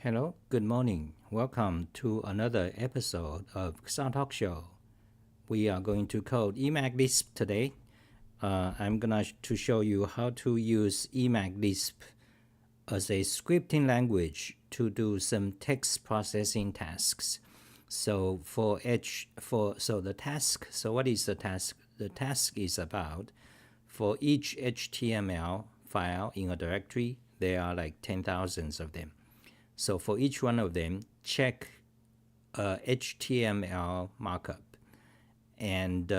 Hello, good morning. Welcome to another episode of Xa Talk Show. We are going to code Emacs Lisp today. I'm gonna to show you how to use Emacs Lisp as a scripting language to do some text processing tasks. So what is the task? The task is about for each HTML file in a directory, there are like 10,000 of them. So for each one of them, check HTML markup, and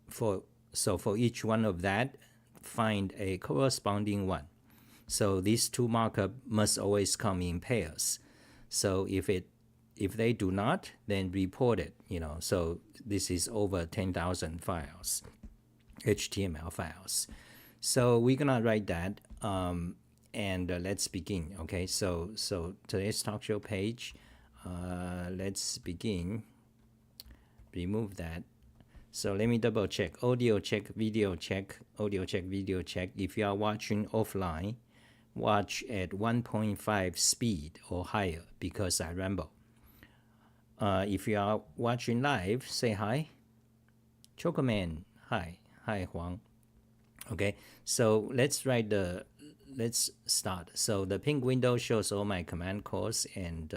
for each one of that, find a corresponding one. So these two markup must always come in pairs. So if they do not, then report it. So this is over 10,000 files, HTML files. So we're gonna write that. And let's begin. Okay, so today's talk show page, let's begin. Remove that. So let me double check. Audio check, video check, audio check, video check. If you are watching offline, watch at 1.5 speed or higher because I ramble. If you are watching live, say hi. Chocoman, hi. Hi, Huang. Okay, so let's start. So the pink window shows all my command calls and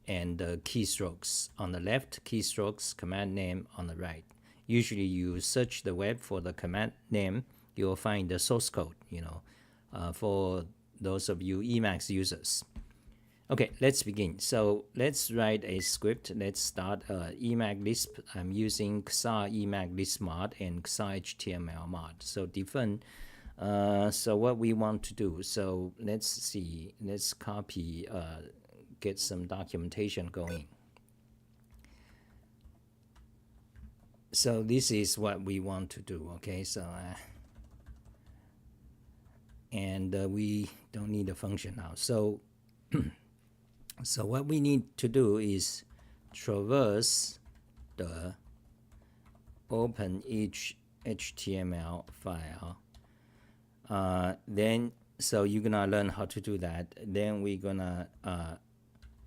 keystrokes. On the left, keystrokes, command name on the right. Usually you search the web for the command name, you'll find the source code, for those of you Emacs users. Okay, let's begin. So let's write a script. Let's start Emacs Lisp. I'm using XAR Emacs Lisp mod and XAR HTML mod. So different. So what we want to do. So let's see. Let's copy. Get some documentation going. So this is what we want to do. Okay. So and we don't need a function now. So. So what we need to do is traverse the open each HTML file. Then, so you're gonna learn how to do that. Then we're gonna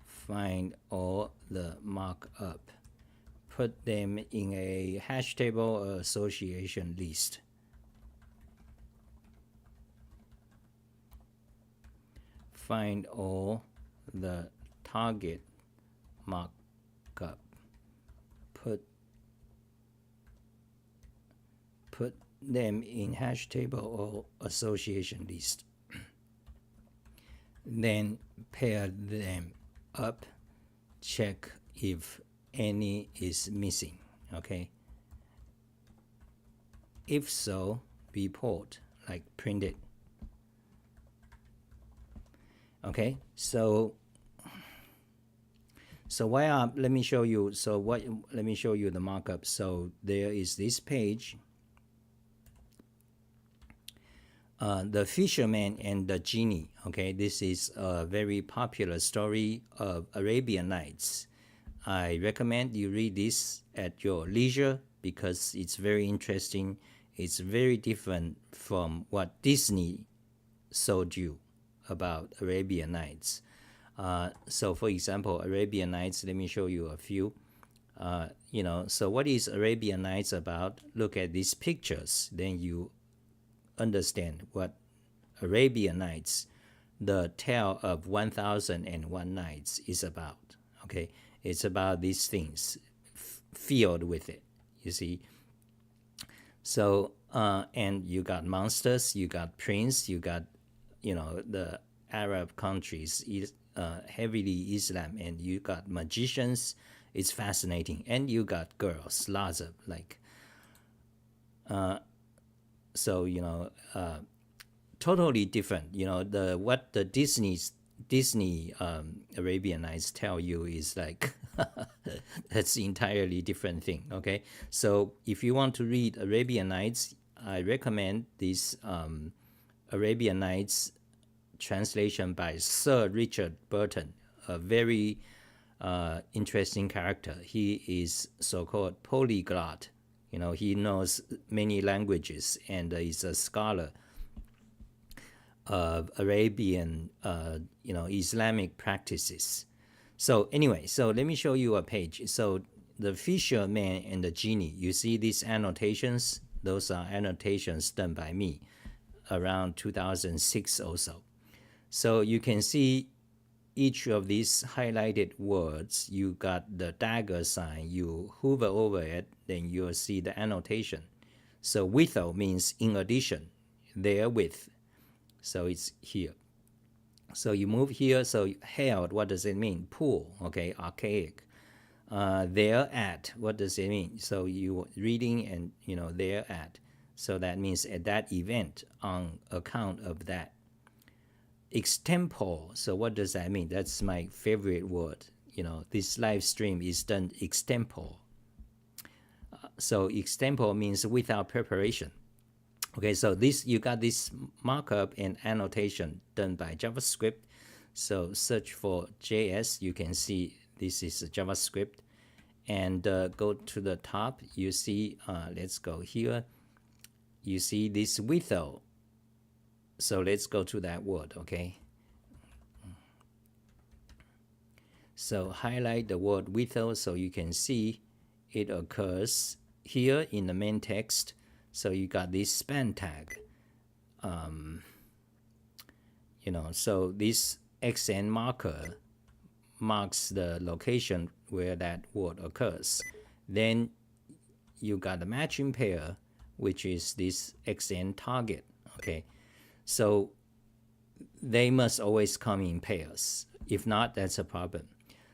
find all the markup, put them in a hash table or association list. Find all the target markup, put them in hash table or association list. Then pair them up, check if any is missing. Okay, if so, report, like print it. Okay, so let me show you. Let me show you the markup. So there is this page, the fisherman and the genie. Okay, this is a very popular story of Arabian Nights. I recommend you read this at your leisure because it's very interesting. It's very different from what Disney sold you about Arabian Nights. So for example, Arabian Nights, let me show you a few. So what is Arabian Nights about? Look at these pictures, then you understand what Arabian Nights, the tale of 1001 Nights, is about. Okay, it's about these things filled with it, you see. So and you got monsters, you got prince, you got the Arab countries, heavily Islam, and you got magicians. It's fascinating, and you got girls, lots of like. So totally different. What the Disney Arabian Nights tell you is like that's entirely different thing. Okay, so if you want to read Arabian Nights, I recommend this Arabian Nights translation by Sir Richard Burton, a very interesting character. He is so-called polyglot. He knows many languages and is a scholar. of Arabian, Islamic practices. So anyway, so let me show you a page. So the fisherman and the genie, you see these annotations? Those are annotations done by me around 2006 or so. So you can see each of these highlighted words, you got the dagger sign, you hover over it, then you'll see the annotation. So withal means in addition, therewith. So it's here. So you move here, so held, what does it mean? Pool, okay, archaic. There at, what does it mean? So you reading and, there at. So that means at that event, on account of that. Extempore, so what does that mean? That's my favorite word. This live stream is done extempore. So extempore means without preparation. Okay, so this, you got this markup and annotation done by JavaScript. So search for JS, you can see this is JavaScript. And go to the top, you see, let's go here. You see this withal. So let's go to that word, okay? So highlight the word withal so you can see it occurs here in the main text. So you got this span tag. So this XN marker marks the location where that word occurs. Then you got the matching pair, which is this XN target, okay? So they must always come in pairs. If not, that's a problem.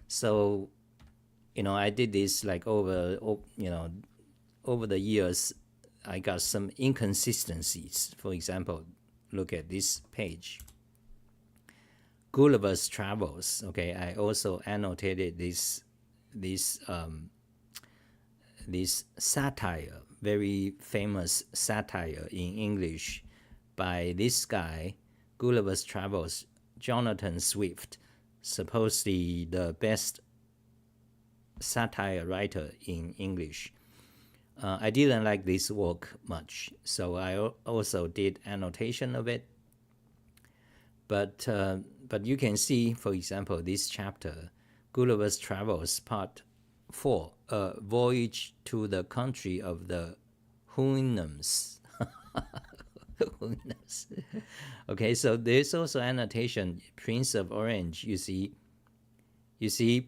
So, I did this like over the years. I got some inconsistencies. For example, look at this page. Gulliver's Travels. Okay, I also annotated this satire, very famous satire in English by this guy, Gulliver's Travels, Jonathan Swift, supposedly the best satire writer in English. I didn't like this work much, so I also did annotation of it. But you can see, for example, this chapter, Gulliver's Travels, Part 4, A Voyage to the Country of the Houyhnhnms. Okay, so there's also annotation, Prince of Orange, you see,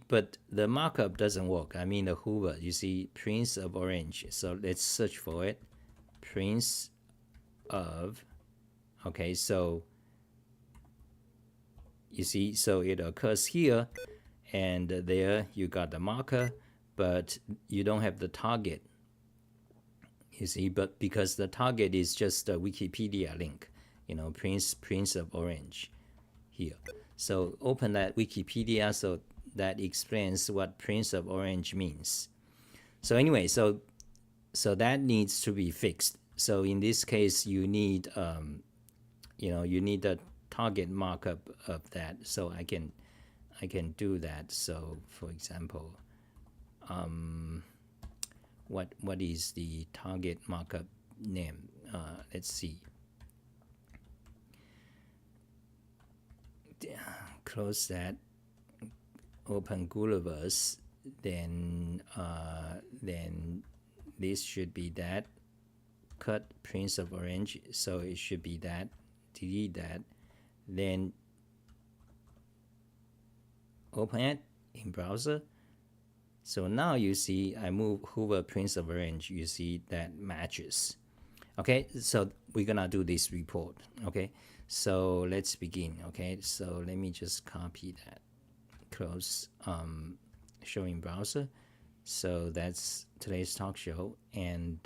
but the markup doesn't work. I mean the Hoover, you see, Prince of Orange. So let's search for it. Prince of, okay, so you see, so it occurs here, and there you got the marker, but you don't have the target. You see, but because the target is just a Wikipedia link, Prince of Orange here. So open that Wikipedia, so that explains what Prince of Orange means. So anyway, so that needs to be fixed. So in this case, you need, you need the target markup of that. So I can do that. So for example, what is the target markup name? Let's see. Close that. Open Gulliver's. Then this should be that. Cut Prince of Orange. So it should be that. Delete that. Then open it in browser. So now you see I move Hoover Prince of Orange, you see that matches. Okay, so we're gonna do this report. Okay, so let's begin. Okay, so let me just copy that, close showing browser. So that's today's talk show, and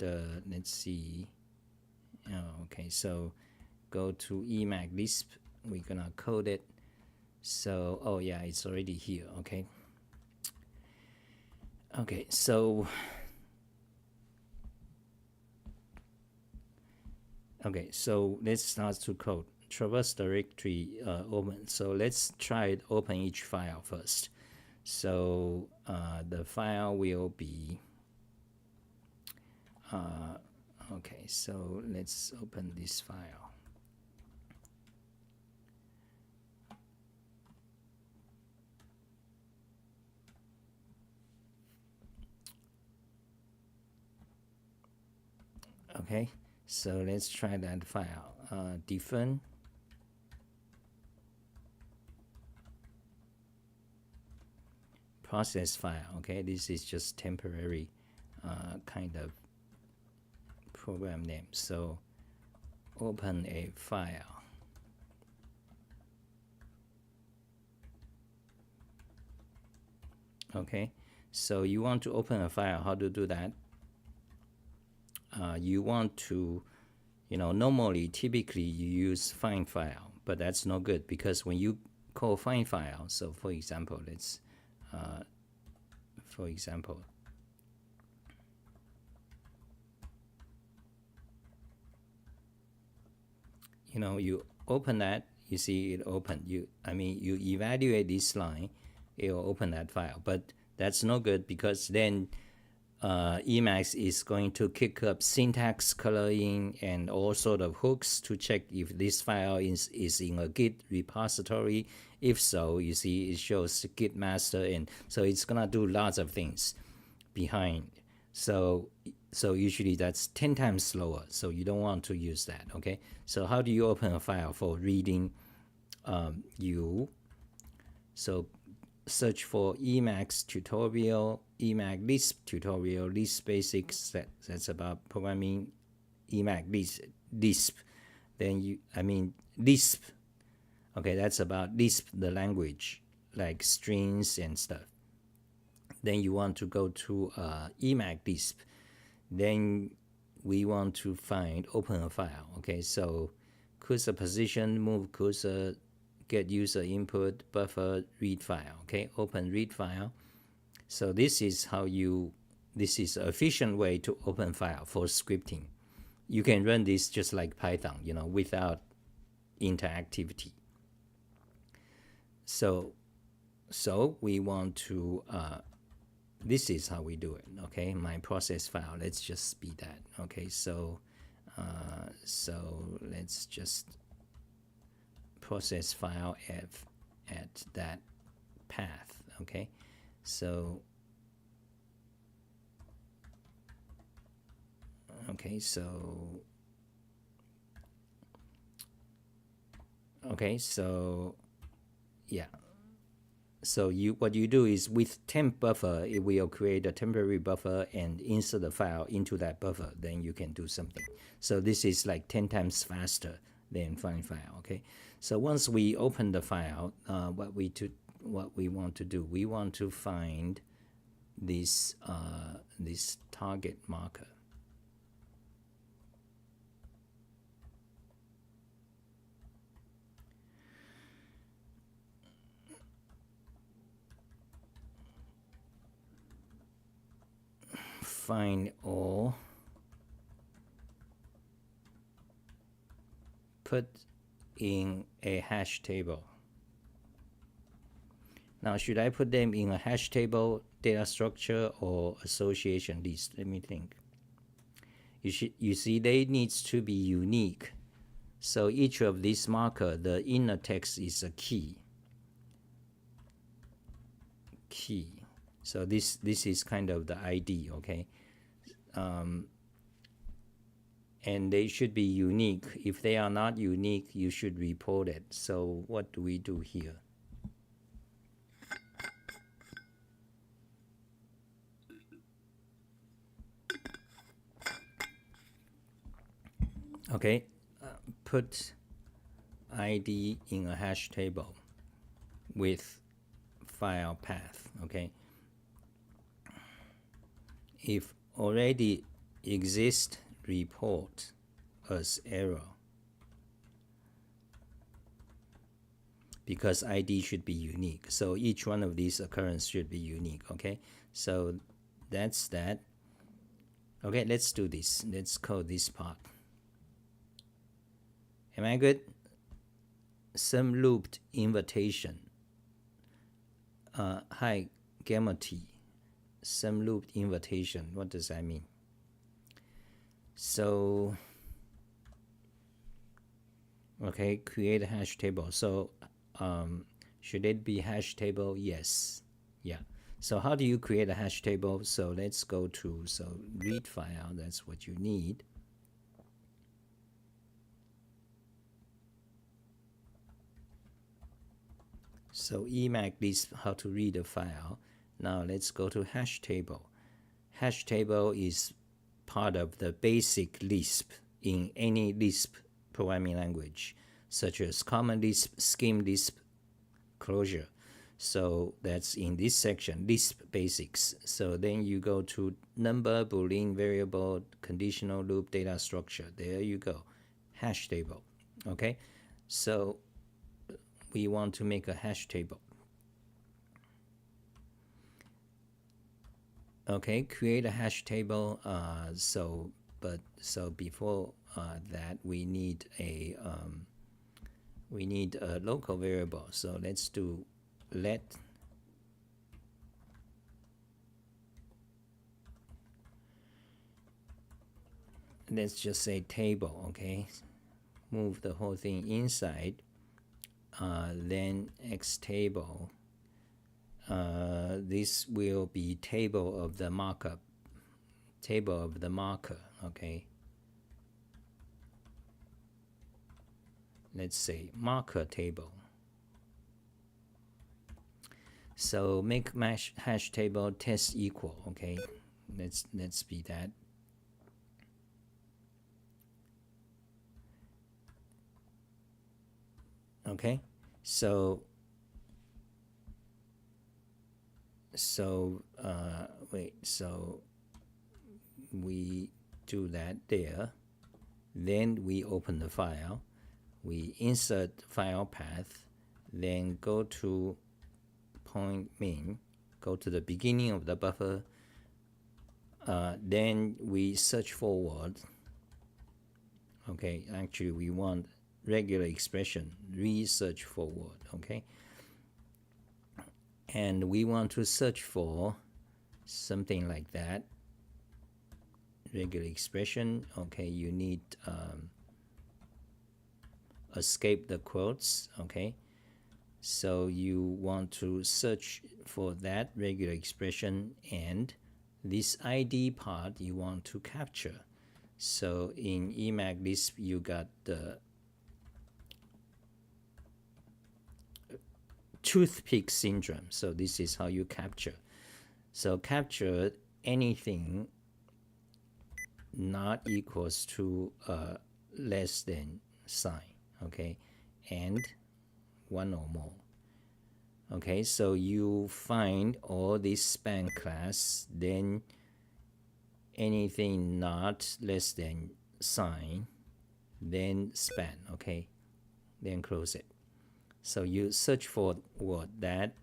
let's see. Okay, so go to Emacs Lisp, we're gonna code it. So, oh yeah, it's already here. Okay. Okay, so let's start to code. Traverse directory open. So let's try it, open each file first. So the file will be okay, so let's open this file. Okay, so let's try that file. Define process file. Okay, this is just temporary kind of program name. So open a file. Okay, so you want to open a file. How to do that? You want to, normally, typically you use find file, but that's no good because when you call find file, so for example, let's, you open that, you see it open. You evaluate this line, it will open that file, but that's no good because then Emacs is going to kick up syntax coloring and all sort of hooks to check if this file is in a Git repository. If so, you see it shows Git master, and so it's gonna do lots of things behind. So usually that's 10 times slower, so you don't want to use that. Okay, so how do you open a file for reading? So search for Emacs tutorial, Emacs Lisp tutorial, Lisp basics. That's about programming Emacs Lisp. Then Lisp. Okay, that's about Lisp, the language, like strings and stuff. Then you want to go to Emacs Lisp. Then we want to find open a file. Okay, so cursor position, move cursor, get user input, buffer, read file. Okay, open read file. So this is an efficient way to open file for scripting. You can run this just like Python, without interactivity. So we want to, this is how we do it. Okay, my process file, let's just speed that. Okay, so let's just process file at that path. Okay, so yeah. So what you do is with temp buffer, it will create a temporary buffer and insert the file into that buffer. Then you can do something. So this is like 10 times faster than find file. Okay. So once we open the file, what we want to do, we want to find this target marker. Find all, put in a hash table. Now, should I put them in a hash table, data structure, or association list? Let me think. You see, they needs to be unique. So each of these marker, the inner text is a key. So this is kind of the ID, okay? And they should be unique. If they are not unique, you should report it. So what do we do here? Okay, put ID in a hash table with file path. Okay, if already exist, report as error, because ID should be unique. So each one of these occurrences should be unique. Okay, so that's that. Okay, let's do this. Let's code this part. Am I good? Some looped invitation. Hi, Gamma-T. Some looped invitation. What does that mean? So, okay, create a hash table. So, should it be hash table? Yes. Yeah. So how do you create a hash table? So let's go to read file. That's what you need. So Emacs Lisp, how to read a file. Now let's go to hash table. Hash table is part of the basic Lisp in any Lisp programming language, such as Common Lisp, Scheme Lisp, Closure. So that's in this section, Lisp basics. So then you go to number, Boolean, variable, conditional loop, data structure. There you go, hash table. Okay, so we want to make a hash table. Okay, create a hash table. So before that, we need a local variable. So let's do let let's just say table. Okay, move the whole thing inside. Then X table. This will be table of the markup, table of the marker. Okay, let's say marker table. So make hash table test equal. Okay, let's be that. Okay, so wait, so we do that there. Then we open the file, we insert file path, then go to point min, go to the beginning of the buffer, then we search forward. Okay, actually we want regular expression, research forward. Okay, and we want to search for something like that, regular expression. Okay, you need escape the quotes. Okay, so you want to search for that regular expression, and this ID part you want to capture. So in Emacs Lisp you got the toothpick syndrome. So this is how you capture. So capture anything not equals to less than sign. Okay, and one or more. Okay, so you find all this span class, then anything not less than sign, then span. Okay, then close it. So you search for what that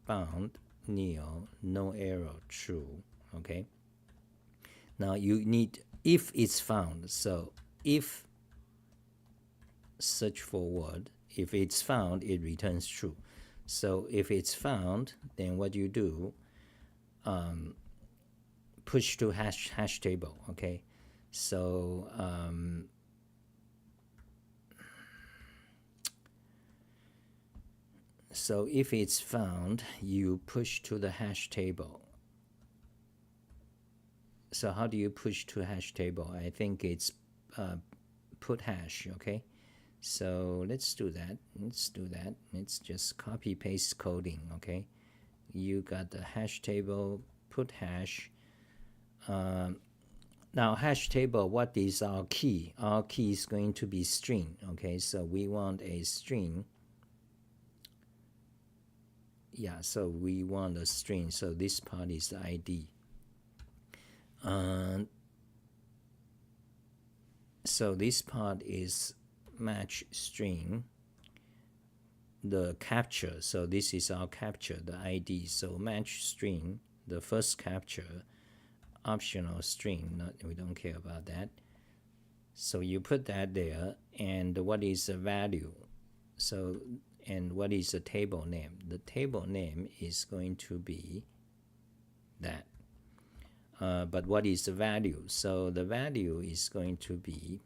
bound nil, no error, true. Okay, now you need if it's found. So if search for word, if it's found, it returns true. So if it's found, then what you do, push to hash table. Okay, so so if it's found, you push to the hash table. So how do you push to hash table? I think it's put hash. Okay, so let's do that. Let's just copy paste coding. Okay, you got the hash table, put hash. Now hash table, what is our key? Our key is going to be string. Okay, so we want a string. Yeah, so we want a string. So this part is the ID. So this part is match string, the capture. So this is our capture, the ID. So match string, the first capture, optional string, we don't care about that. So you put that there, and what is the value? So, and what is the table name? The table name is going to be that. But what is the value? So the value is going to be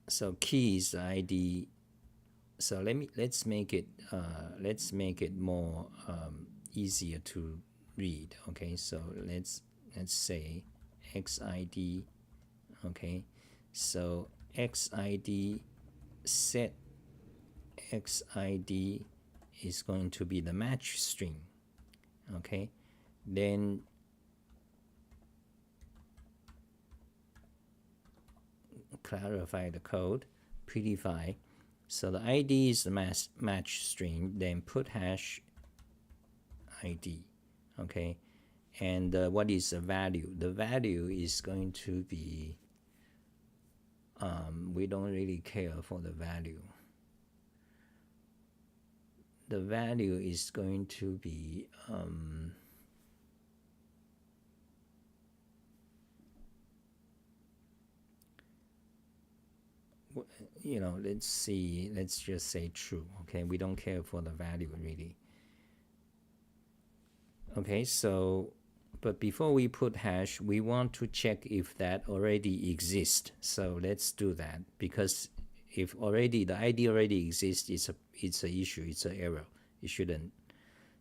so key is ID. So let's make it more easier to read. Okay, so let's say xid. Okay, so xid set xid is going to be the match string. Okay, then clarify the code, prettify. So the ID is the match string, then put hash ID. Okay, and what is the value? The value is going to be, we don't really care for the value. The value is going to be, you know, let's see, let's just say true. Okay, we don't care for the value really. Okay, so, but before we put hash, we want to check if that already exists. So let's do that, because if already the ID already exists, it's an issue, it's an error. It shouldn't.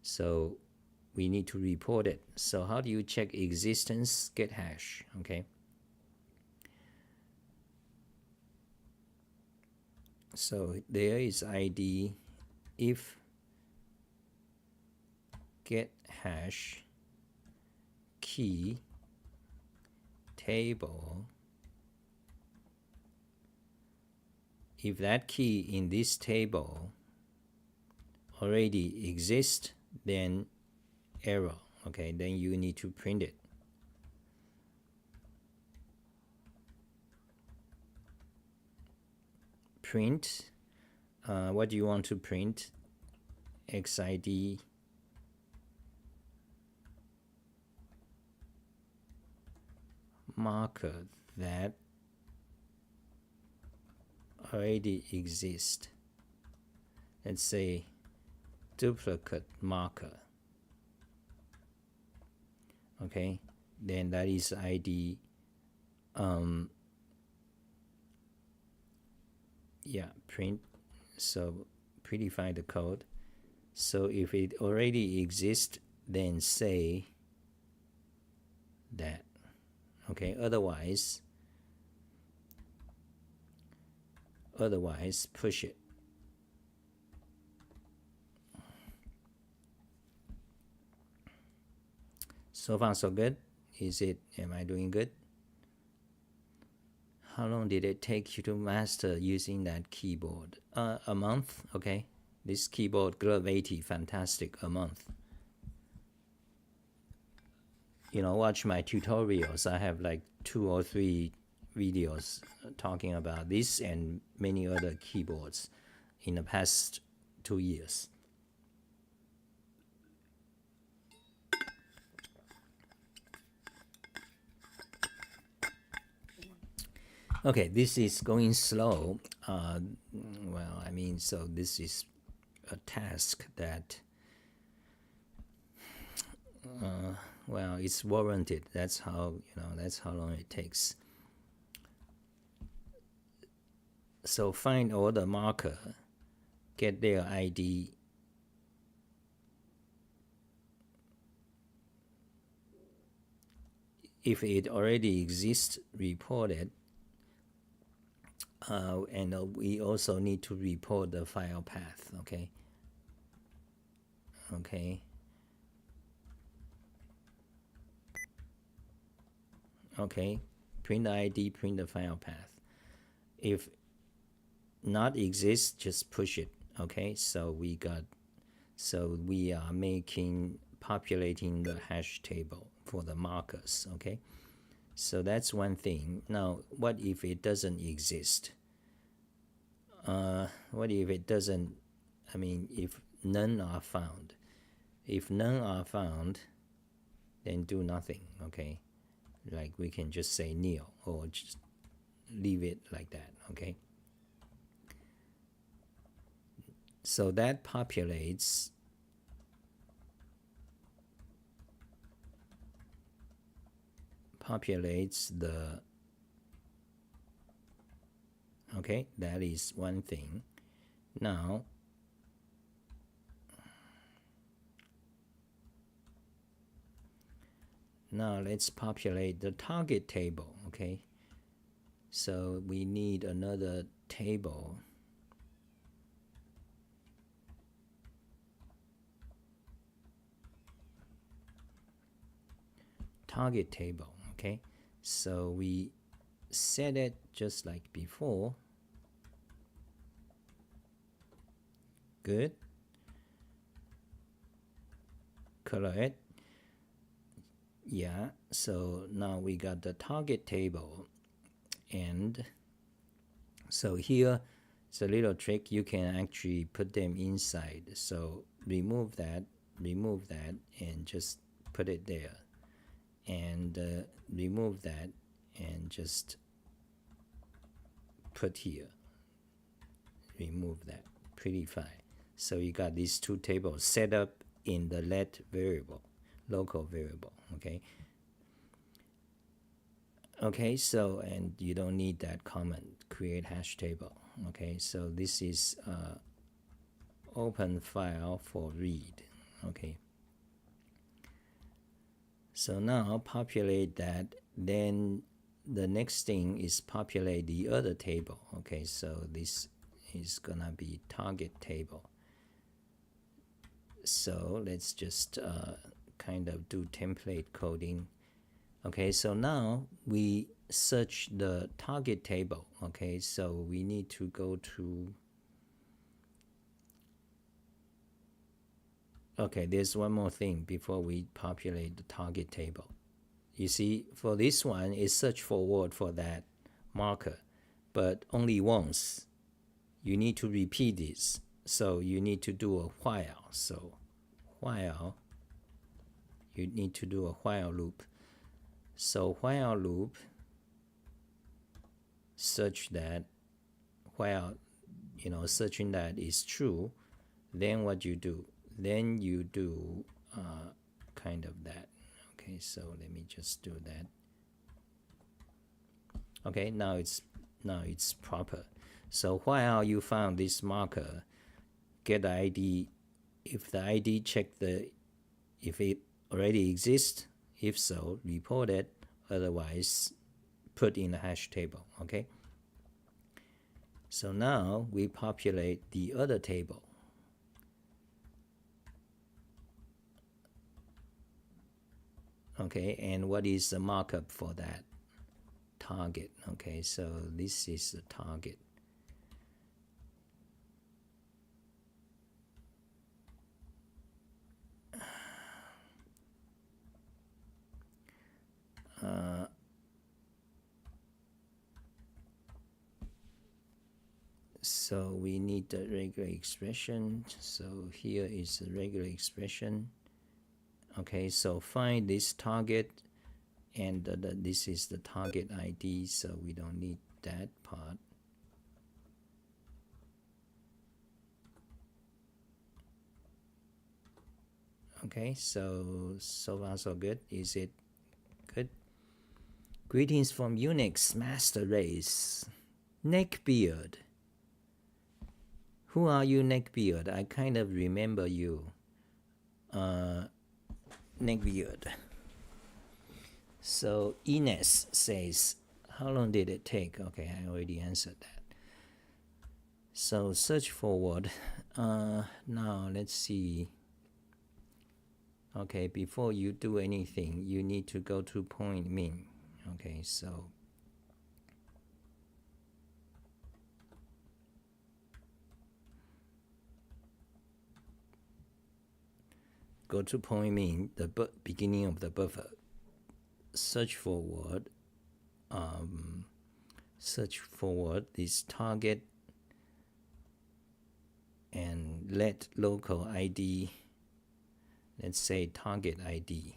So we need to report it. So how do you check existence? Get hash. Okay. So there is ID if get hash key table. If that key in this table already exists, then error. Okay, then you need to print it. Print, what do you want to print? xid marker that already exists. Let's say duplicate marker. Okay, then that is ID. Yeah, print. So prettify the code. So if it already exists, then say that. Okay, otherwise push it. So far so good. Am I doing good? How long did it take you to master using that keyboard? A month. Okay, this keyboard Glove 80, fantastic. A month. You know, watch my tutorials. I have like 2 or 3 videos talking about this and many other keyboards in the past 2 years. Okay, this is going slow. Well, I mean, so this is a task that, well, it's warranted. That's how, that's how long it takes. So find all the marker, get their ID. If it already exists, report it. And we also need to report the file path. Okay. Print the ID, print the file path. If not exists, just push it. Okay, so we are populating the hash table for the markers. Okay, so that's one thing. Now, what if it doesn't exist? What if it doesn't? I mean, if none are found. If none are found, then do nothing. Okay, like we can just say nil or just leave it like that. Okay. So that populates the, okay, that is one thing. Now let's populate the target table. Okay, so we need another table. target table. Okay, so we set it just like before. Good. Color it. Yeah, so now we got the target table, and so here it's a little trick. You can actually put them inside. So remove that, and just put it there, and remove that and just put here. Remove that. Pretty fine. So you got these two tables set up in the let variable, local variable. Okay, so, and you don't need that comment, create hash table. Okay, so this is open file for read. Okay, so now populate that. Then the next thing is populate the other table. Okay, so this is gonna be target table. So let's just kind of do template coding. Okay, so now we search the target table. Okay, so we need to go to, okay, there's one more thing before we populate the target table. You see, for this one, it's search forward for that marker, but only once. You need to repeat this. So you need to do a while. So while, you need to do a while loop. So while loop, search that, while, searching that is true, then what you do? Then you do kind of that. Okay, so let me just do that. Okay, now it's proper. So while you found this marker, get the ID. If the ID, check if it already exists. If so, report it. Otherwise, put in the hash table. Okay. So now we populate the other table. Okay, and what is the markup for that? Target. Okay, so this is the target. So we need the regular expression. So here is the regular expression. Okay, so find this target, and this is the target ID, so we don't need that part. Okay, so far so good. Is it good? Greetings from Unix Master Race. Neckbeard. Who are you, Neckbeard? I kind of remember you. Neckbeard. So Ines says, how long did it take? Okay, I already answered that. So search forward. Now let's see. Okay, before you do anything, you need to go to point min. Okay, so go to point min, the beginning of the buffer. Search forward. Search forward this target and let local ID. Let's say target ID.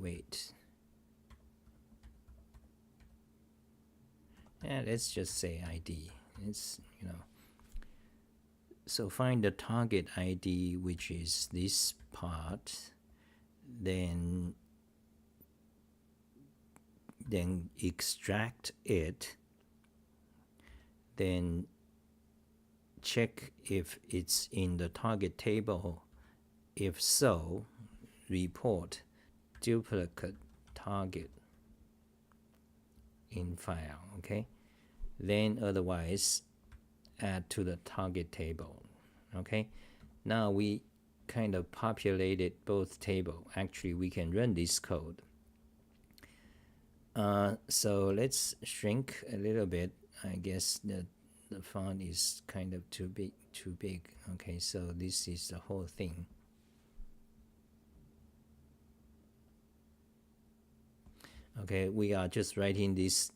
Wait. Yeah, let's just say ID. It's, so find the target ID, which is this part, then extract it, then check if it's in the target table. If so, report duplicate target in file. Okay, then otherwise add to the target table. Okay, now we kind of populated both table. Actually, we can run this code. So let's shrink a little bit. I guess the font is kind of too big. Okay, so this is the whole thing. Okay, we are just writing this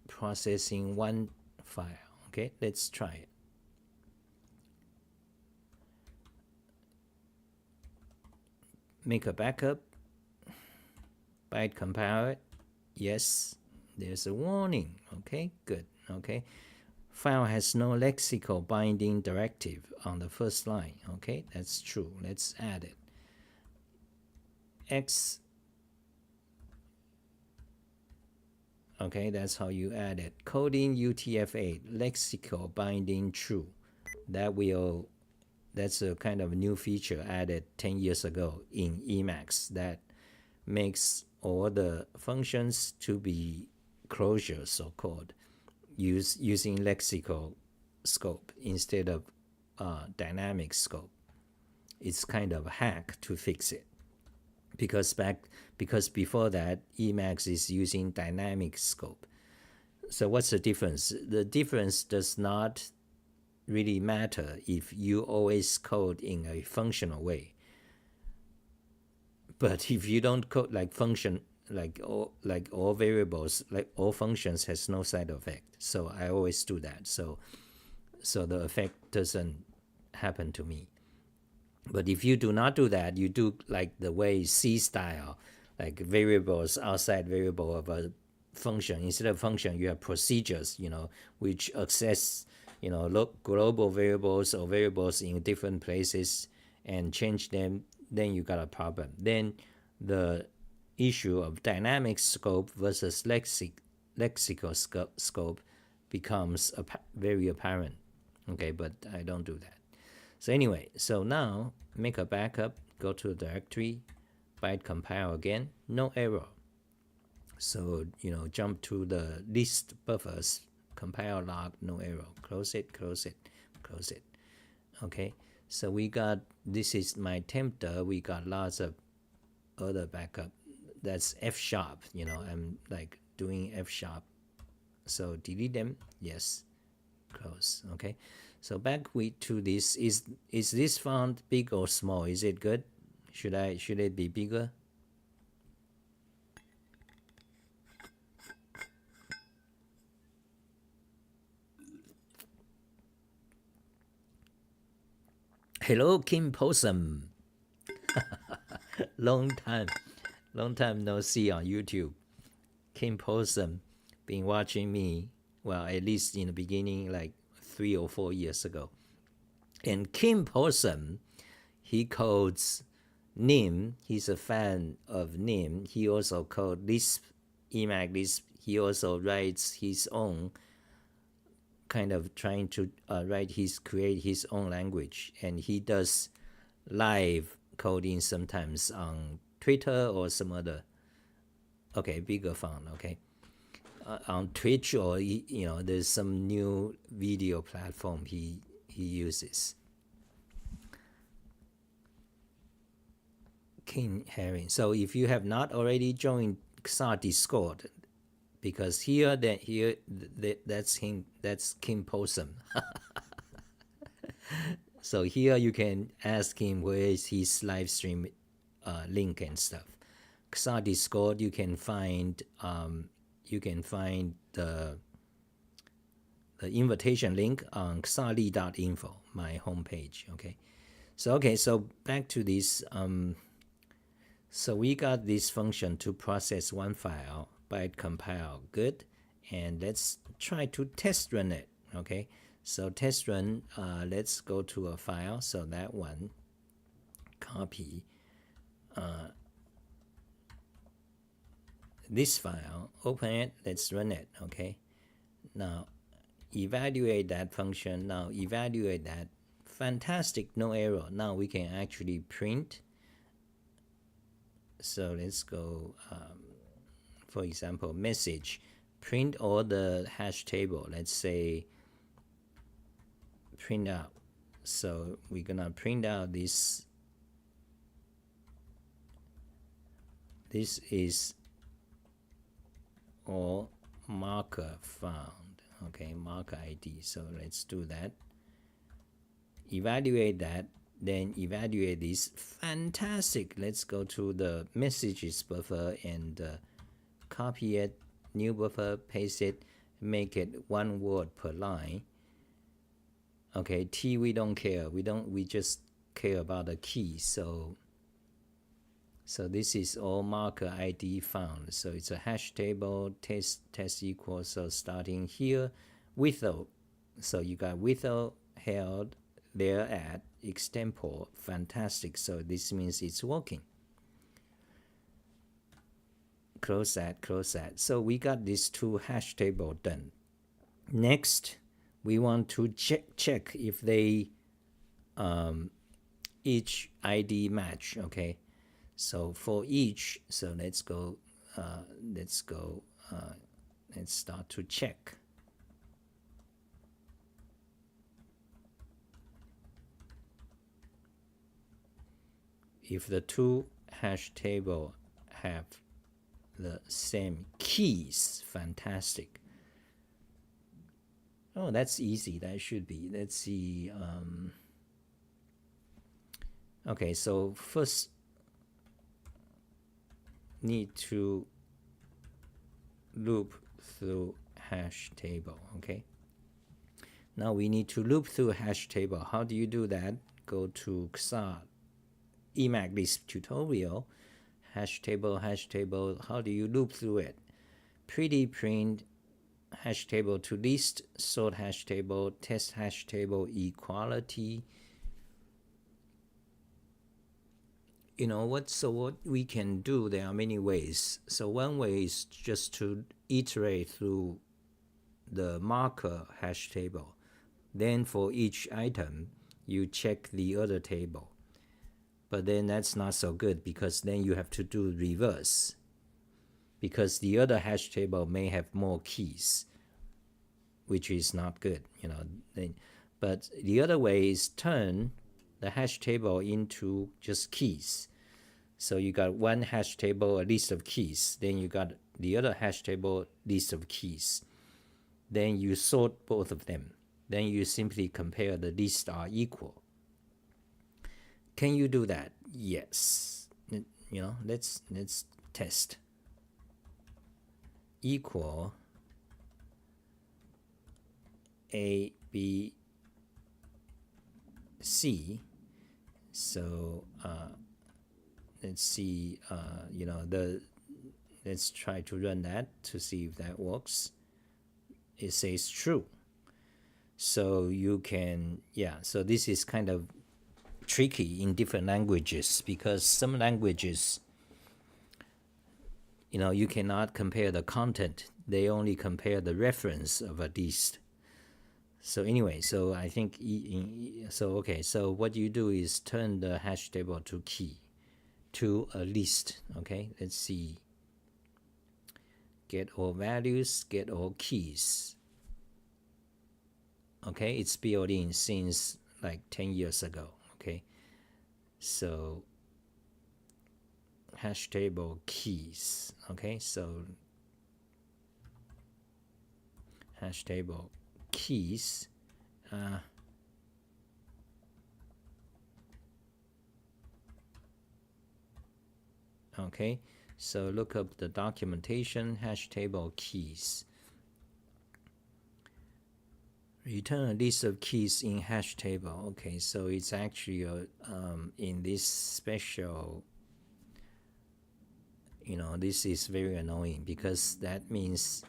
processing one file. Okay, let's try it. Make a backup. Byte compile it. Yes, there's a warning. Okay, good. Okay, file has no lexical binding directive on the first line. Okay, that's true. Let's add it. X. Okay, that's how you add it. Coding UTF-8 lexical binding true. That's a kind of new feature added 10 years ago in Emacs that makes all the functions to be closures, so-called, using lexical scope instead of dynamic scope. It's kind of a hack to fix it, because before that Emacs is using dynamic scope. So what's the difference? The difference does not really matter if you always code in a functional way. But if you don't code like function, like all variables, like all functions has no side effect. So I always do that. So the effect doesn't happen to me. But if you do not do that, you do like the way C style, like variables outside variable of a function. Instead of function, you have procedures, which access, global variables or variables in different places and change them. Then you got a problem. Then the issue of dynamic scope versus lexical scope becomes very apparent. Okay, but I don't do that. So anyway, so now make a backup, go to a directory, byte compile again, no error. So, jump to the list buffers, compile log, no error. Close it, close it, close it. Okay, so we got, this is my tempter, we got lots of other backup. That's F#, I'm like doing F#. So delete them, yes, close, okay. So back to this, is this font big or small? Is it good? Should it be bigger? Hello, Kim Possum. long time no see on YouTube. Kim Possum been watching me, well, at least in the beginning, like 3 or 4 years ago. And Kim Possum, he codes Nim. He's a fan of Nim. He also codes Lisp, Emacs Lisp. He also writes his own, kind of trying to create his own language. And he does live coding sometimes on Twitter or some other, okay, bigger font, okay. On Twitch, or there's some new video platform he uses. King Herring. So if you have not already joined XR Discord, because that's him, that's Kim Possum. So here you can ask him where is his live stream link and stuff. XR Discord, you can find the invitation link on xarli.info, my homepage. Okay, so back to this. So we got this function to process one file, byte compile, good, and let's try to test run it. Okay, so test run. Let's go to a file. So that one, copy. This file, open it, let's run it. Okay, now evaluate that function. Now evaluate that. Fantastic, no error. Now we can actually print. So let's go, for example, message, print all the hash table. Let's say print out. So we're gonna print out this. This is all marker found. Okay, marker ID. So let's do that. Evaluate that. Then evaluate this. Fantastic. Let's go to the messages buffer and copy it, new buffer, paste it, make it 1 word per line. Okay, T we don't care. We just care about the key. So this is all marker ID found. So it's a hash table, test equals, so starting here, without. So you got without held there at extempore. Fantastic. So this means it's working. Close that, close that. So we got these 2 hash table done. Next, we want to check if they each ID match. Okay, so for each, so let's start to check. If the 2 hash table have the same keys, fantastic. Oh, that's easy. That should be. Let's see. Okay, so first need to loop through hash table. Okay. Now we need to loop through hash table. How do you do that? Go to XR Emacs Lisp tutorial. Hash table. How do you loop through it? Pretty print hash table to list, sort hash table, test hash table, equality. You know what? So what we can do, there are many ways. So one way is just to iterate through the marker hash table. Then for each item, you check the other table. But then that's not so good, because then you have to do reverse, because the other hash table may have more keys, which is not good, you know. But the other way is turn the hash table into just keys. So you got one hash table, a list of keys. Then you got the other hash table, list of keys. Then you sort both of them. Then you simply compare the lists are equal. Can you do that? Yes. You know, let's test. Equal A, B, C. So let's see. You know, let's try to run that to see if that works. It says true. So you can, yeah. So this is kind of tricky in different languages, because some languages, you know, you cannot compare the content. They only compare the reference of a list. So anyway, so I think, okay, so what you do is turn the hash table to key, to a list. Okay, let's see. Get all values, get all keys. Okay, it's built in since like 10 years ago. Okay, so hash table keys. Okay, so hash table keys. Okay, so look up the documentation, hash table keys. Return a list of keys in hash table. Okay, so it's actually in this special, you know, this is very annoying, because that means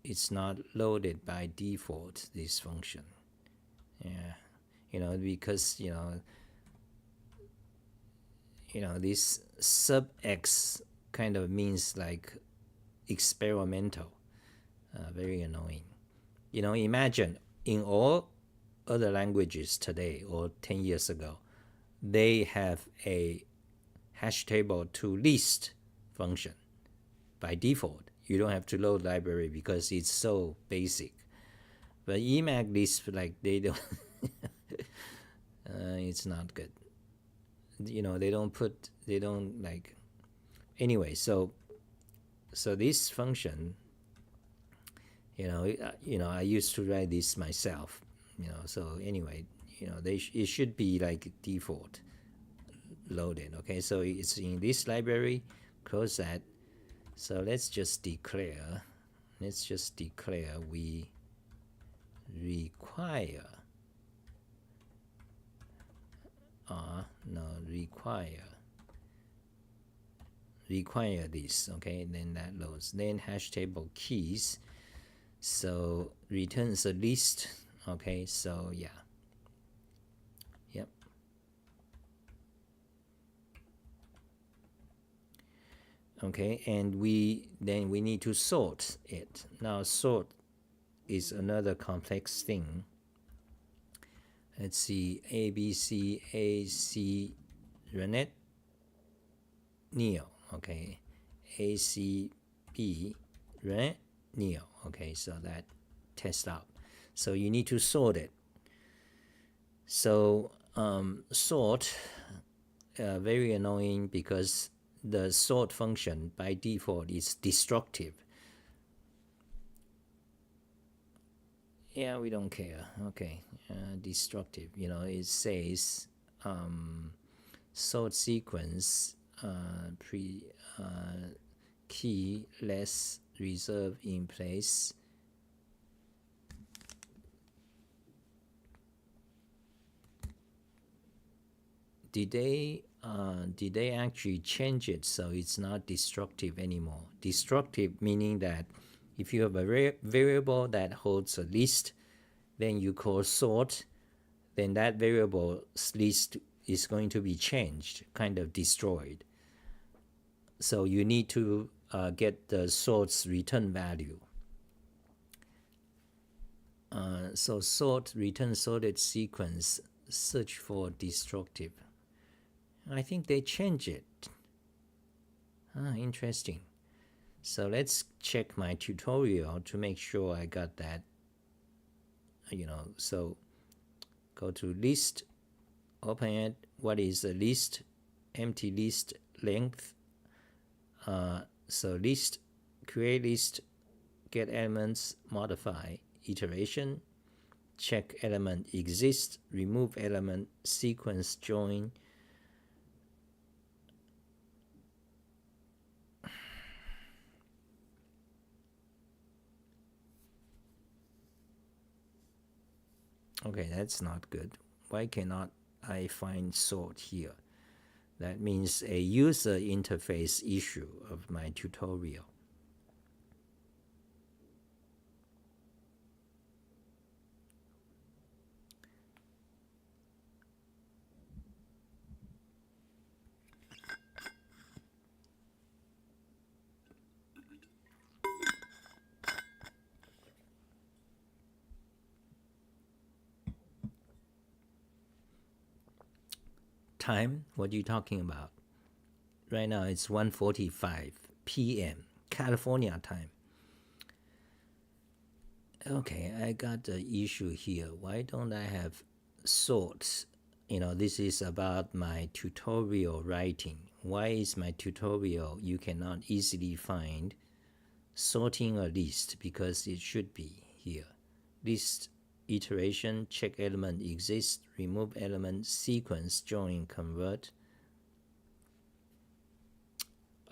it's not loaded by default, this function. Yeah, you know, because you know this sub x kind of means like experimental. Very annoying. You know, imagine in all other languages today or 10 years ago, they have a hash table to list function by default. You don't have to load library because it's so basic. But Emacs Lisp, like they don't, it's not good. They don't like, anyway. So this function, I used to write this myself. So anyway, it should be like default loaded. Okay, so it's in this library. Close that. So let's just declare we require require this. Okay, and then that loads. Then hash table keys, so returns a list. Okay, so yeah, yep. Okay, and we need to sort it. Now sort is another complex thing. Let's see, A, B, C, A, C, Renet, Neo. Okay, A, C, B, Renet, Neo. Okay, so that test out. So you need to sort it. So sort, very annoying because the sort function by default is destructive. Yeah, we don't care. Okay, destructive. It says sort sequence key less reserve in place. Did they actually change it so it's not destructive anymore? Destructive meaning that if you have a variable that holds a list, then you call sort, then that variable's list is going to be changed, kind of destroyed. So you need to get the sort's return value. So sort return sorted sequence, search for destructive. I think they changed it. Interesting. So let's check my tutorial to make sure I got that. So go to list, open it. What is a list? Empty list length. So list, create list, get elements, modify, iteration, check element exists, remove element, sequence join. Okay, that's not good. Why cannot I find sort here? That means a user interface issue of my tutorial. Time? What are you talking about? Right now it's 1:45 p.m. California time. Okay, I got the issue here. Why don't I have sorts? This is about my tutorial writing. Why is my tutorial you cannot easily find sorting a list? Because it should be here. List, iteration, check element exists, remove element, sequence, join, convert.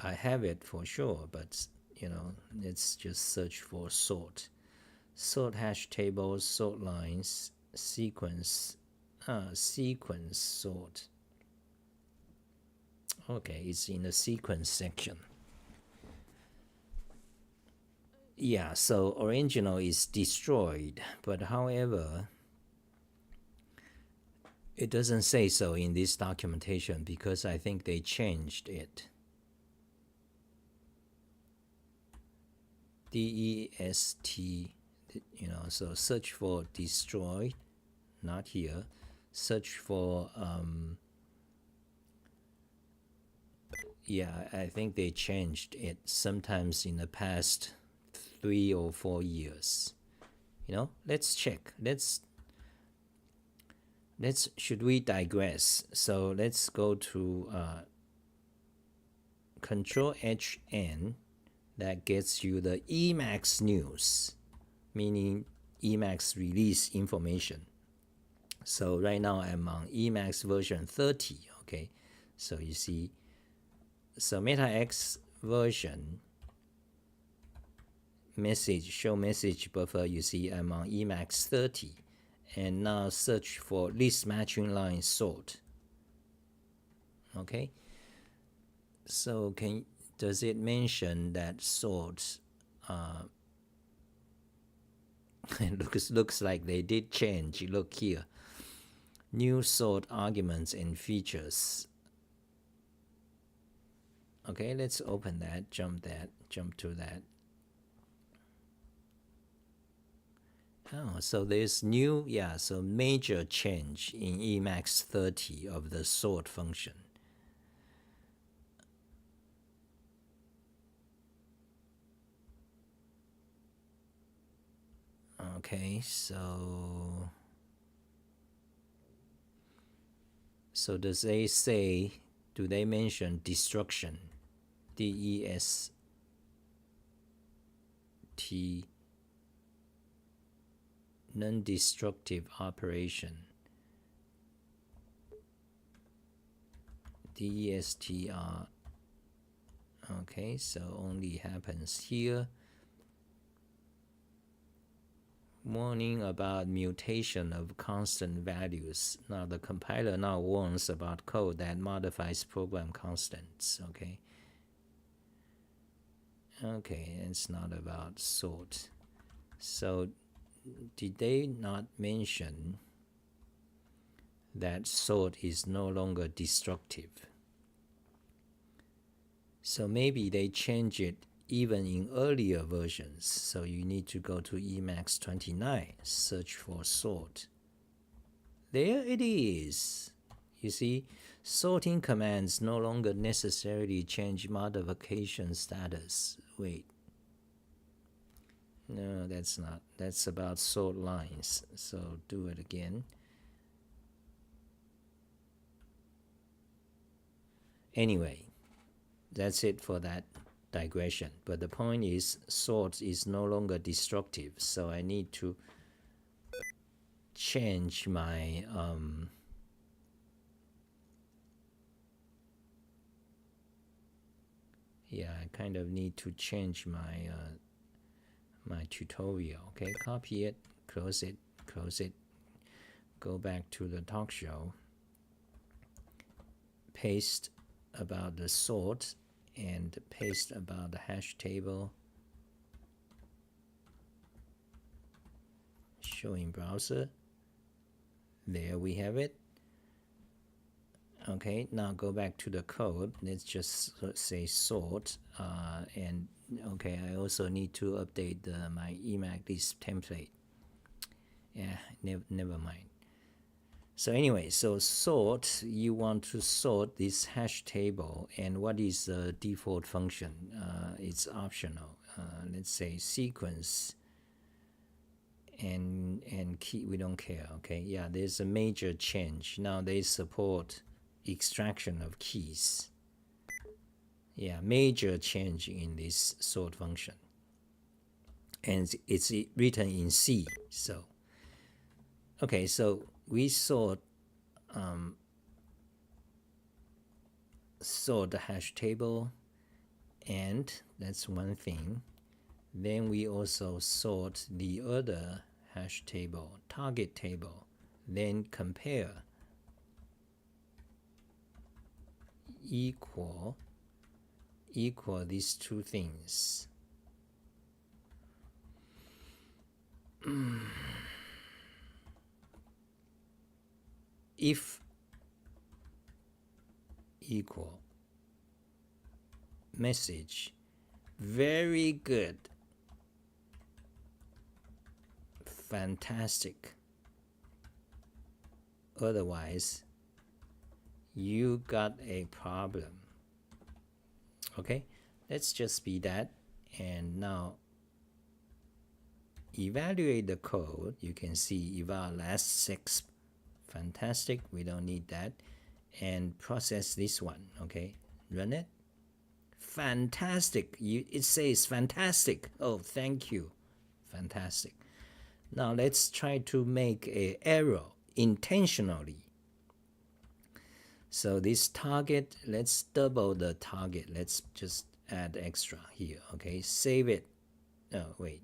I have it for sure, but let's just search for sort. Sort hash tables, sort lines, sequence sort. Okay, it's in the sequence section. Yeah, so original is destroyed, but however, it doesn't say so in this documentation because I think they changed it. DEST, so search for destroyed, not here. Search for, yeah, I think they changed it sometimes in the past 3 or 4 years. Let's check. Should we digress? So let's go to Control HN. That gets you the Emacs news, meaning Emacs release information. So right now I'm on Emacs version 30. Okay, so you see, so MetaX version show message buffer. You see I'm on Emacs 30, and now search for list matching line sort. Okay, so does it mention that sort? It looks like they did change. Look here, new sort arguments and features. Okay, let's open that, jump to that. Oh, so there's new, so major change in Emacs 30 of the sort function. Okay, so does they say, do they mention destruction? DEST non-destructive operation. DESTR. Okay, so only happens here. Warning about mutation of constant values. Now the compiler now warns about code that modifies program constants. Okay, it's not about sort. So did they not mention that sort is no longer destructive? So maybe they change it even in earlier versions. So you need to go to Emacs 29, search for sort. There it is. You see, sorting commands no longer necessarily change modification status. Wait. No, that's not. That's about sort lines. So do it again. Anyway, that's it for that digression. But the point is, sort is no longer destructive. So I need to change my I kind of need to change my my tutorial. Okay, copy it, close it, go back to the talk show, paste about the sort, and paste about the hash table, show in browser. There we have it. Okay, now go back to the code. Let's just say sort, and okay, I also need to update my Emacs Lisp template. Yeah, never mind. So anyway, so sort, you want to sort this hash table, and what is the default function? It's optional. Let's say sequence and key, we don't care. Okay, yeah, there's a major change. Now they support extraction of keys. Yeah, major change in this sort function, and it's written in C. So okay, so we sort the hash table, and that's one thing. Then we also sort the other hash table, target table, then compare, equal these two things. If equal message, very good, fantastic, otherwise you got a problem. Okay, let's just be that. And now evaluate the code. You can see eval last 6. Fantastic, we don't need that. And process this one, okay? Run it. Fantastic, it says fantastic. Oh, thank you. Fantastic. Now let's try to make an error intentionally. So this target, let's double the target. Let's just add extra here, okay? Save it. Oh, wait.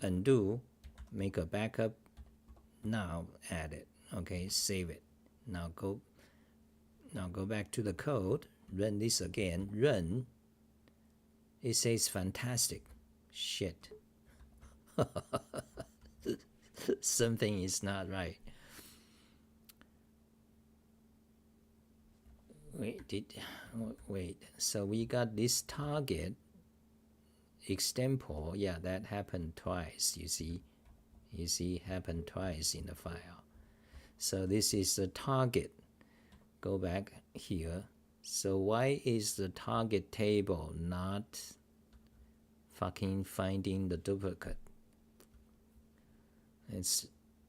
Undo, make a backup. Now add it, okay? Save it. Now go back to the code. Run this again. Run. It says fantastic. Shit. Something is not right. Wait. So we got this target extempore. Yeah, that happened twice. You see, happened twice in the file. So this is the target. Go back here. So why is the target table not fucking finding the duplicate?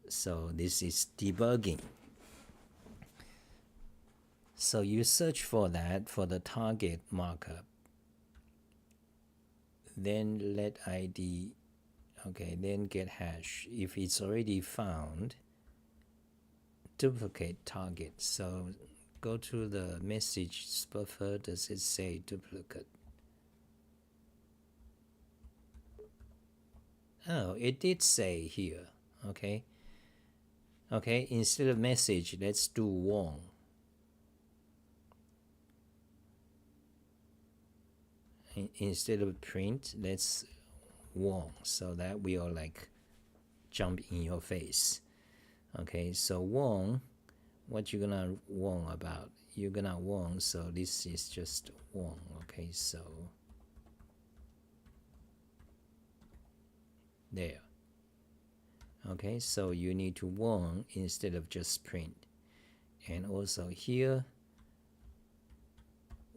So this is debugging. So you search for that, for the target markup. Then let ID, okay, then get hash. If it's already found, duplicate target. So go to the message buffer. Does it say duplicate? Oh, it did say here. Okay. Okay, instead of message, let's do warn. Instead of print, let's warn, so that will like jump in your face. Okay, so warn, what you gonna warn about? You're gonna warn, so this is just warn. Okay, so there. Okay, so you need to warn instead of just print. And also here,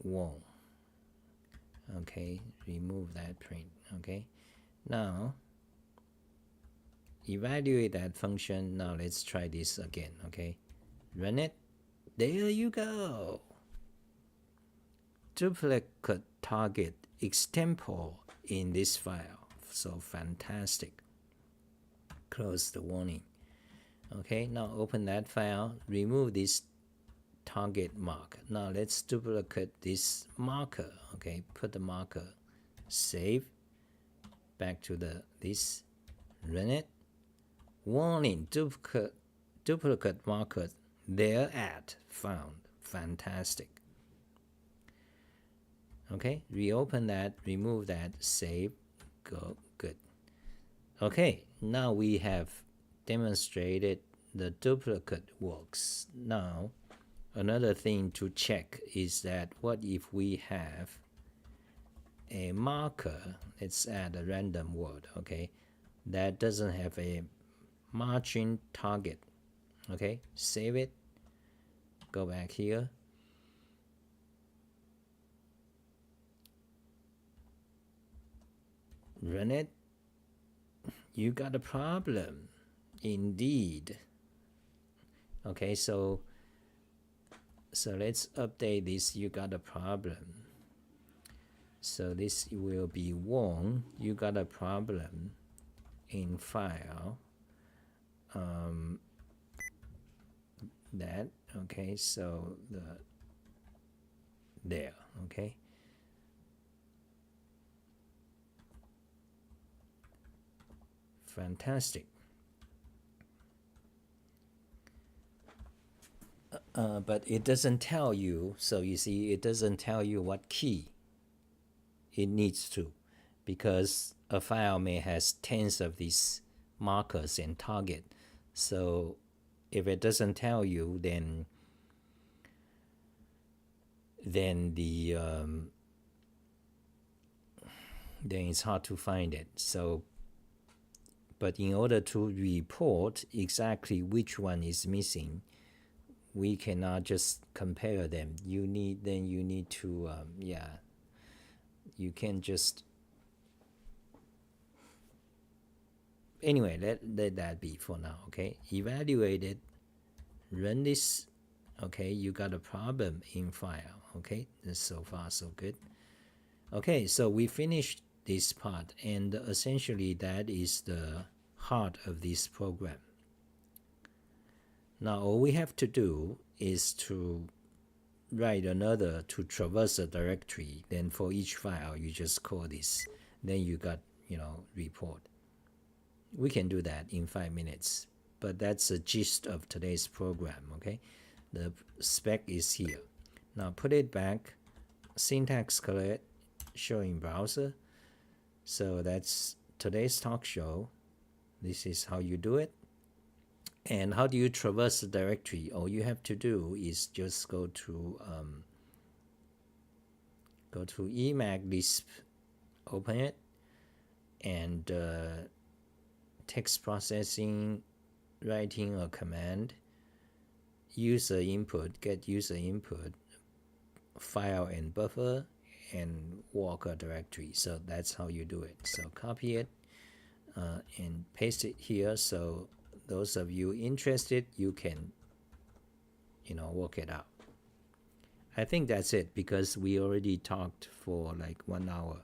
warn. Okay, remove that print. Okay, now evaluate that function. Now let's try this again. Okay, run it. There you go. Duplicate target extempore in this file. So fantastic. Close the warning. Okay, now open that file. Remove this target mark. Now let's duplicate this marker. Okay, put the marker. Save. Back to this. Run it. Warning, duplicate marker there at found. Fantastic. Okay, reopen that, remove that, save, go, good. Okay, now we have demonstrated the duplicate works. Now, another thing to check is that what if we have a marker, let's add a random word, okay, that doesn't have a margin target. Okay, save it, go back here, run it. You got a problem indeed. Okay, so let's update this. You got a problem. So this will be warn, you got a problem in file. That, okay, so there, okay. Fantastic. But it doesn't tell you, so you see, it doesn't tell you what key it needs to, because a file may has tens of these markers and target. So if it doesn't tell you, then then it's hard to find it. So, but in order to report exactly which one is missing, we cannot just compare them. You need to you can't just anyway, let that be for now. Okay, evaluate it, run this. Okay, you got a problem in file. Okay, so far so good. Okay, so we finished this part, and essentially that is the heart of this program. Now all we have to do is to write another to traverse a directory. Then for each file you just call this, then you got report. We can do that in 5 minutes, but that's the gist of today's program. Okay, the spec is here. Now put it back, syntax correct, show in browser. So that's today's talk show. This is how you do it. And how do you traverse the directory? All you have to do is just go to Emacs Lisp, open it, and text processing, writing a command, user input, get user input, file and buffer, and walk a directory. So that's how you do it. So copy it and paste it here. So those of you interested, you can work it out. I think that's it because we already talked for like 1 hour.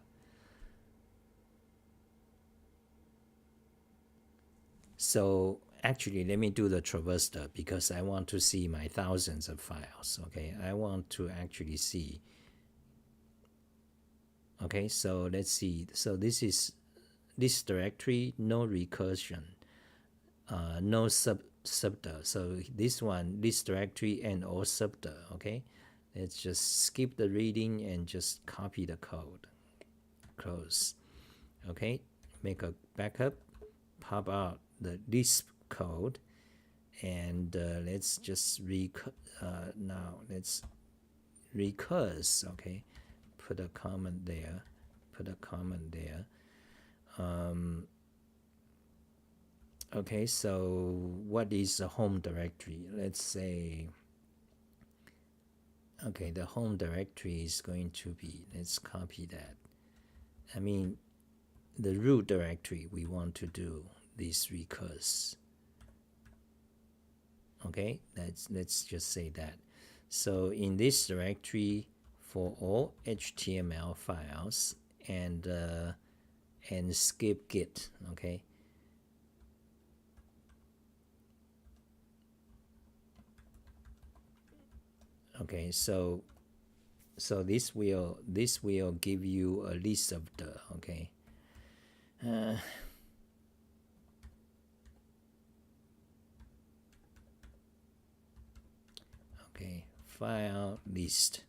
So actually, let me do the traverser because I want to see my thousands of files. Okay, I want to actually see. Okay, so let's see. So this is this directory, no recursion, no subder. So this directory and all subder. Okay, let's just skip the reading and just copy the code. Close. Okay, make a backup, pop out the Lisp code, and let's just now let's recurse. Okay, put a comment there, okay, so what is the home directory? Let's say, okay, the home directory is going to be, let's copy that. I mean, the root directory, we want to do this recurse. Okay, let's just say that. So in this directory, for all HTML files and skip git. Okay. Okay, so this will give you a list of the okay, file list.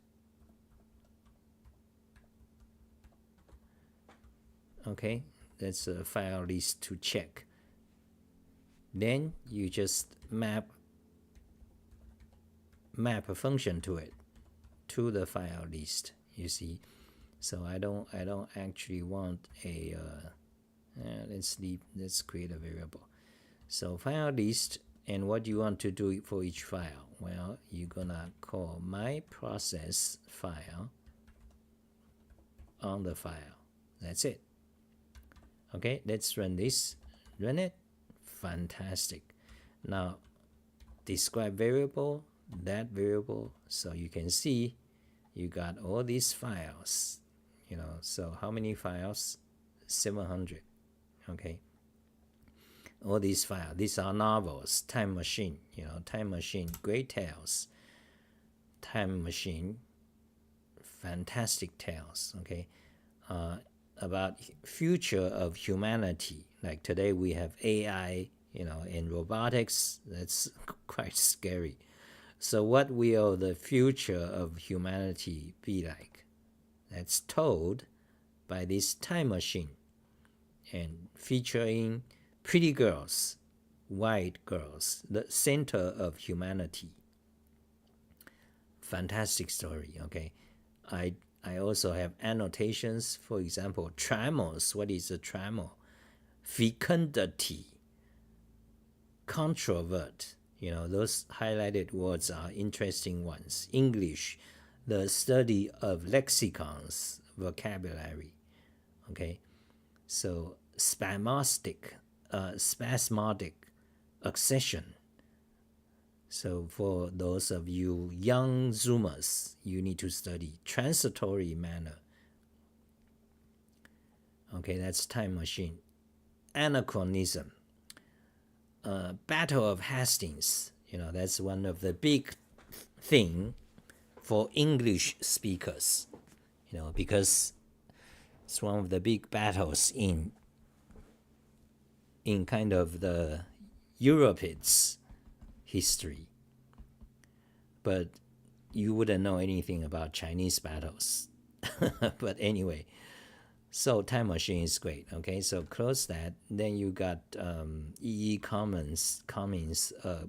Okay, that's a file list to check. Then you just map a function to it, to the file list. You see, so I don't actually want a let's create a variable. So file list, and what you want to do for each file? Well, you're gonna call my process file on the file. That's it. Okay, let's run this. Run it. Fantastic. Now describe variable, that variable, so you can see you got all these files. So how many files? 700. Okay, all these files, these are novels. Time Machine, Time Machine, Great Tales, Time Machine, fantastic tales. Okay, about future of humanity. Like today we have AI, and robotics. That's quite scary. So what will the future of humanity be like? That's told by this time machine, and featuring pretty girls, white girls, the center of humanity. Fantastic story. Okay, I also have annotations. For example, tremors. What is a tremor? Fecundity, controvert. Those highlighted words are interesting ones. English, the study of lexicons, vocabulary. Okay, so spasmodic, spasmodic accession. So for those of you young Zoomers, you need to study transitory manner. Okay, that's time machine. Anachronism. Battle of Hastings. That's one of the big thing for English speakers. Because it's one of the big battles in kind of the Europe's history. But you wouldn't know anything about Chinese battles. But anyway, so time machine is great. Okay, so close that. Then you got E.E. Cummings,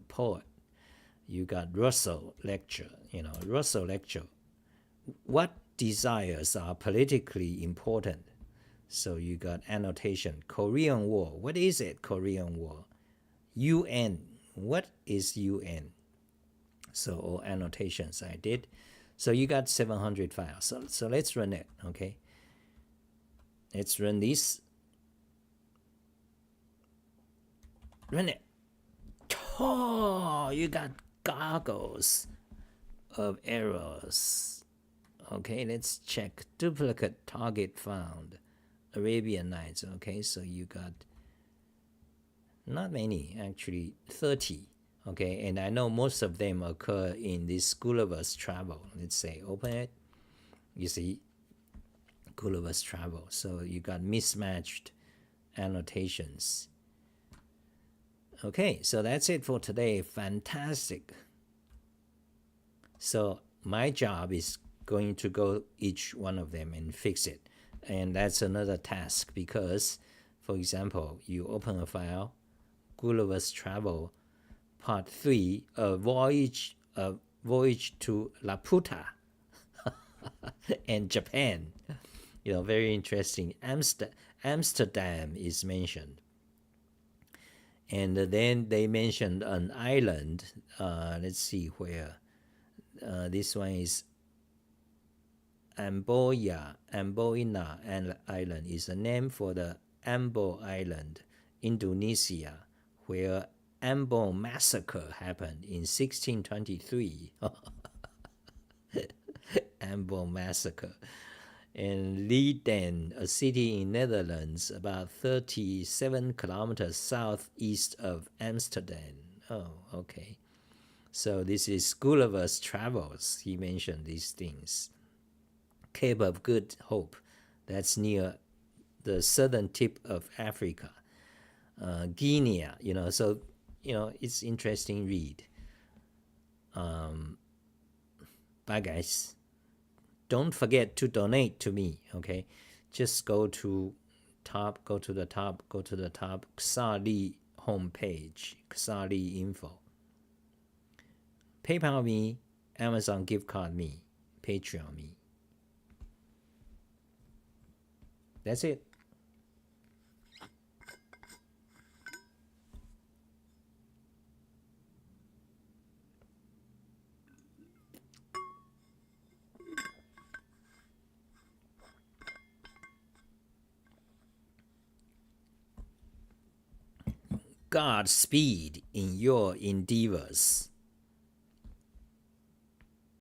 poet. You got Russell lecture. Russell lecture. What desires are politically important? So you got annotation. Korean War. What is it? Korean War. UN. What is UN? So all annotations I did. So you got 700 files. So let's run it. Okay. Let's run this. Run it. Oh, you got goggles of errors. Okay, let's check. Duplicate target found. Arabian Nights. Okay, so you got not many, actually 30. Okay, and I know most of them occur in this Gulliver's Travel. Let's say open it. You see Gulliver's Travel. So you got mismatched annotations. Okay, so that's it for today. Fantastic. So my job is going to go each one of them and fix it. And that's another task because, for example, you open a file, Gulliver's Travel, Part 3, a voyage to Laputa and Japan. Very interesting. Amsterdam is mentioned. And then they mentioned an island. Let's see where. This one is Amboina Island is a name for the Ambon Island, Indonesia, where Ambon massacre happened in 1623. Ambon massacre. And Leiden, a city in Netherlands, about 37 kilometers southeast of Amsterdam. Oh, okay. So this is Gulliver's Travels. He mentioned these things. Cape of Good Hope, that's near the southern tip of Africa. Guinea, so, it's interesting read. Bye, guys. Don't forget to donate to me, okay? Just go to the top, Xali homepage, Xali info. PayPal me, Amazon gift card me, Patreon me. That's it. Godspeed in your endeavors.